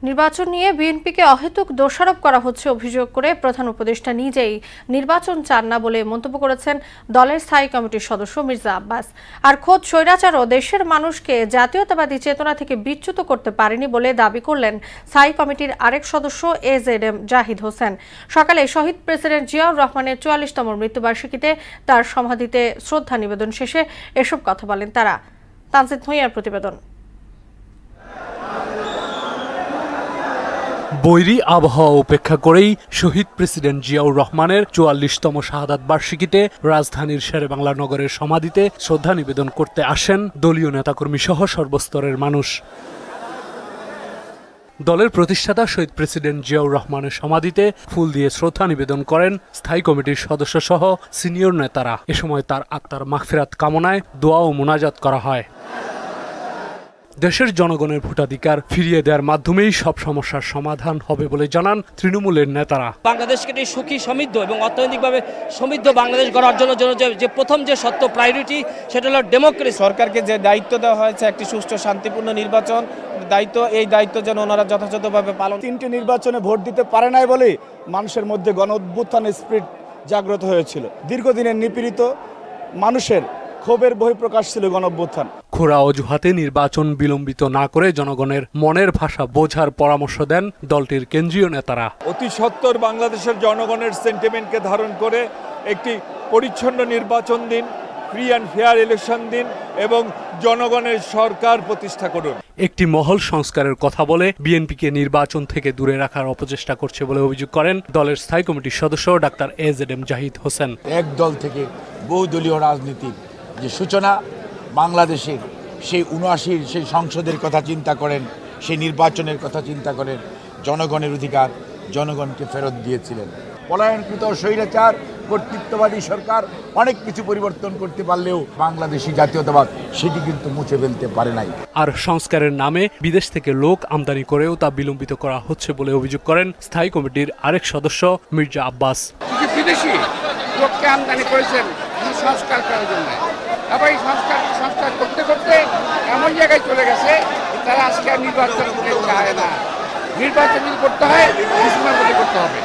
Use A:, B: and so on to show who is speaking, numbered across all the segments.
A: নির্বাচন নিয়ে বিএনপিকে অহেতুক দোষারোপ করা হচ্ছে অভিযোগ করে প্রধান উপদেষ্টা নিজেই নির্বাচন চান না বলে মন্তব্য করেছেন দলের স্থায়ী কমিটির সদস্য মির্জা আব্বাস। আর খোদ স্বৈরাচারও দেশের মানুষকে জাতীয়তাবাদী চেতনা থেকে বিচ্যুত করতে পারেনি বলে দাবি করলেন স্থায়ী কমিটির আরেক সদস্য এজেডএম জাহিদ হোসেন। সকালে শহীদ প্রেসিডেন্ট জিয়াউর রহমানের ৪৪তম মৃত্যুবার্ষিকীতে তার সমাধিতে শ্রদ্ধা নিবেদন শেষে এসব কথা বলেন তারা। তানজিদ ভুঁইয়ার প্রতিবেদন।
B: বৈরী আবহাওয়া উপেক্ষা করেই শহীদ প্রেসিডেন্ট জিয়াউর রহমানের ৪৪তম শাহাদাত বার্ষিকীতে রাজধানীর শেরেবাংলা নগরের সমাধিতে শ্রদ্ধা নিবেদন করতে আসেন দলীয় নেতাকর্মী সহ সর্বস্তরের মানুষ। দলের প্রতিষ্ঠাতা শহীদ প্রেসিডেন্ট জিয়াউর রহমানের সমাধিতে ফুল দিয়ে শ্রদ্ধা নিবেদন করেন স্থায়ী কমিটির সদস্য সহ সিনিয়র নেতারা। এ সময় তার আত্মার মাগফিরাত কামনায় দোয়া ও মুনাজাত করা হয়। দেশের জনগণের ভোটাধিকার ফিরিয়ে দেওয়ার মাধ্যমেই সব সমস্যার সমাধান হবে বলে জানান তৃণমূলের নেতারা।
C: বাংলাদেশকে একটি সুখী সমৃদ্ধ এবং অর্থনৈতিকভাবে সমৃদ্ধ বাংলাদেশ গড়ার জন্য যে প্রথম যে সত্য প্রায়োরিটি সেটা হলো ডেমোক্রেসি।
D: সরকারকে যে দায়িত্ব দেওয়া হয়েছে একটি সুষ্ঠু শান্তিপূর্ণ নির্বাচন এই দায়িত্ব যেন ওনারা যথাযথভাবে পালন।
E: 3টি নির্বাচনে ভোট দিতে পারে নাই বলে মানুষের মধ্যে গণ অভ্যুত্থানের স্পিরিট জাগ্রত হয়েছিল। দীর্ঘদিনের নিপীড়িত মানুষের ক্ষোভের বহিঃপ্রকাশ ছিল গণ অভ্যুত্থান।
B: খোঁড়া অজুহাতে নির্বাচন বিলম্বিত না করে জনগণের মনের ভাষা বোঝার পরামর্শ দেন দলটির কেন্দ্রীয় নেতারা।
F: অতি সত্বর বাংলাদেশের জনগণের সেন্টিমেন্টকে ধারণ করে একটি পরিচ্ছন্ন নির্বাচন দিন, ফ্রি অ্যান্ড ফেয়ার ইলেকশন দিন এবং জনগণের সরকার প্রতিষ্ঠা করুন।
B: একটি মহল সংস্কারের কথা বলে বিএনপিকে নির্বাচন থেকে দূরে রাখার অপচেষ্টা করছে বলে অভিযোগ করেন দলের স্থায়ী কমিটির সদস্য ডাক্তার এজেডএম জাহিদ হোসেন।
G: এক দল থেকে বহুদলীয় রাজনীতির যে সূচনা, বাংলাদেশের সেই ৭৯ সেই সংসদের কথা চিন্তা করেন, সেই নির্বাচনের কথা চিন্তা করেন, জনগণের অধিকার জনগণকে ফেরত দিয়েছিলেন। পলায়নকৃত স্বৈরাচার কর্তৃত্ববাদী সরকার অনেক কিছু পরিবর্তন করতে পারলেও বাংলাদেশি জাতীয়তাবাদ সেটি কিন্তু মুছে ফেলতে পারে নাই।
B: আর সংস্কারের নামে বিদেশ থেকে লোক আমদানি করেও তা বিলম্বিত করা হচ্ছে বলে অভিযোগ করেন স্থায়ী কমিটির আরেক সদস্য মির্জা আব্বাস।
H: বিদেশি লোককে আমদানি করেছেন সংস্কার করার জন্য, আবার এই সংস্কার করতে করতে এমন জায়গায় চলে গেছে তারা আজকে আর নির্বাচন করতে চায় না। নির্বাচন যদি করতে হয় ডিসেম্বর মধ্যে করতে হবে,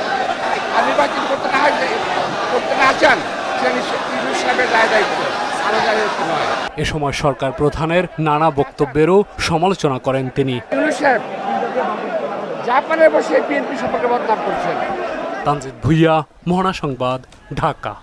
H: আর নির্বাচন করতে না চান সাহেবের দায়িত্ব আরো দায়িত্ব নয়।
B: এ সময় সরকার প্রধানের নানা বক্তব্যেরও সমালোচনা করেন তিনি।
H: সাহেব জাপানে বসে বিএনপি সম্পর্কে বদনাম করছেন।
B: তানজিদ ভুঁইয়া, মোহনা সংবাদ, ঢাকা।